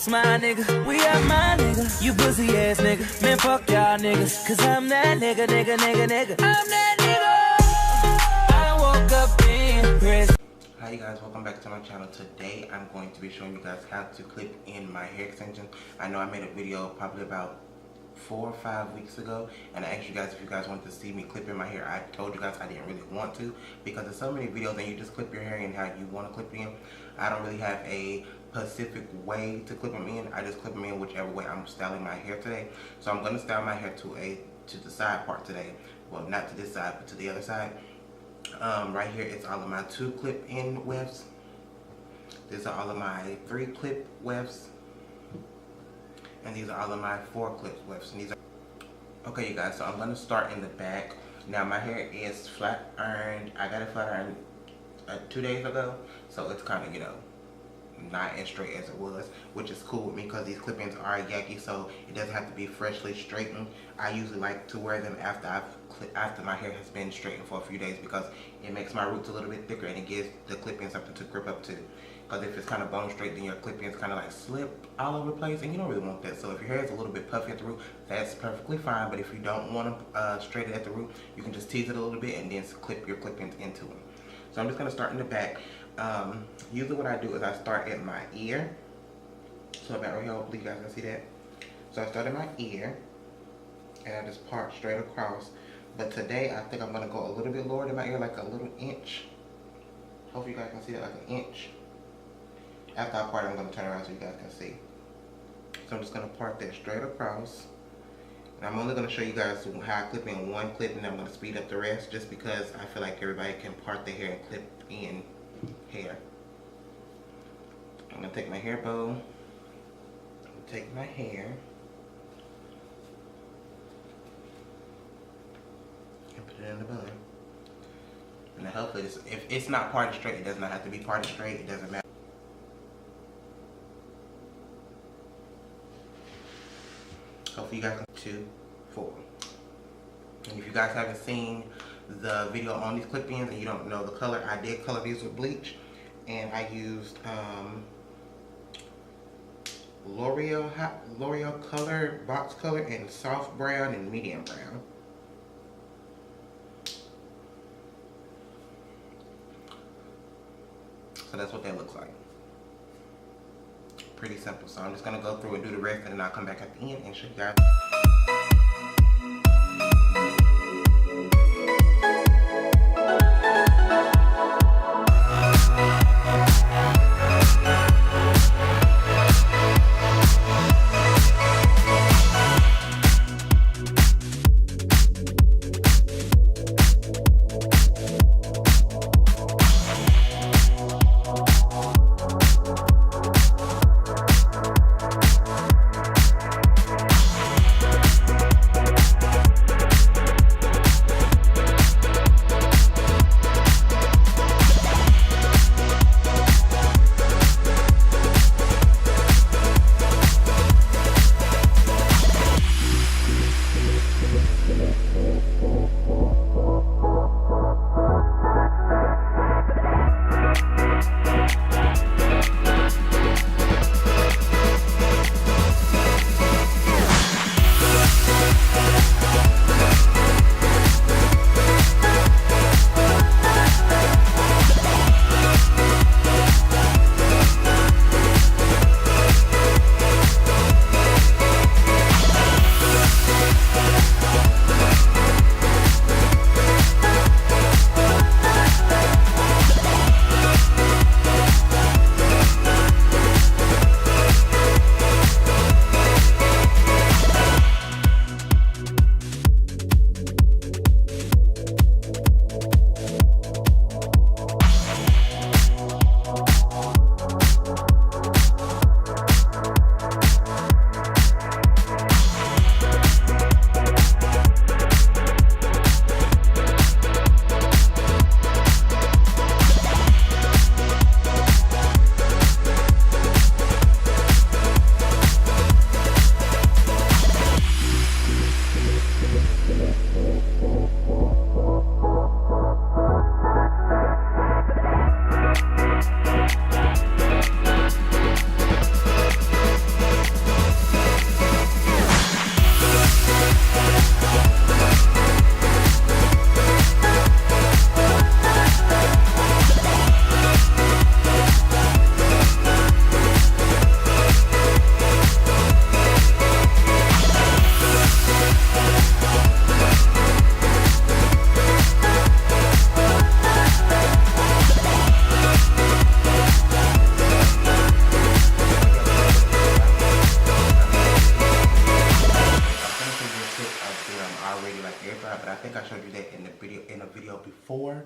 That's my nigga, we are my nigga. You pussy ass nigga, man fuck y'all niggas. Cause I'm that nigga. I'm that nigga. I woke up in prison. Hi you guys, welcome back to my channel. Today I'm going to be showing you guys how to clip in my hair extensions. I know I made a video probably about 4 or 5 weeks ago, and I asked you guys if you guys wanted to see me clip in my hair. I told you guys I didn't really want to because there's so many videos and you just clip your hair in how you want to clip in. I don't really have a specific way to clip them in. I just clip them in whichever way I'm styling my hair today. So I'm going to style my hair to the side part today. Well, not to this side, but to the other side. Right here it's all of my 2 clip in wefts. These are all of my 3 clip wefts. And these are all of my 4 clip wefts. And these are okay, you guys, so I'm going to start in the back. Now my hair is flat ironed. I got it flat ironed 2 days ago, so it's kind of, you know, not as straight as it was, which is cool with me because these clip-ins are yucky, so it doesn't have to be freshly straightened. I usually like to wear them after my hair has been straightened for a few days because it makes my roots a little bit thicker and it gives the clip-in something to grip up to. Because if it's kind of bone straight, then your clip-ins kind of like slip all over the place, and you don't really want that. So if your hair is a little bit puffy at the root, that's perfectly fine. But if you don't want to straighten it at the root, you can just tease it a little bit and then clip your clip-ins into them. So I'm just going to start in the back. Usually what I do is I start at my ear. So about right here, hopefully you guys can see that. So I start at my ear and I just part straight across. But today I think I'm going to go a little bit lower than my ear, like a little inch. Hopefully you guys can see that, like an inch. After I part, I'm going to turn around so you guys can see. So I'm just going to part that straight across. And I'm only going to show you guys how I clip in one clip, and then I'm going to speed up the rest just because I feel like everybody can part their hair and clip in hair. I'm going to take my hair bow, take my hair, and put it in the bun. And then hopefully, if it's not parted straight, it does not have to be parted straight, it doesn't matter. Hopefully you guys can 2, 4. And if you guys haven't seen the video on these clip-ins and you don't know the color, I did color these with bleach, and I used L'Oreal color, box color, and soft brown and medium brown. So that's what that looks like. Pretty simple. So I'm just gonna go through and do the rest, and then I'll come back at the end and show you guys. think I showed you that in a video before.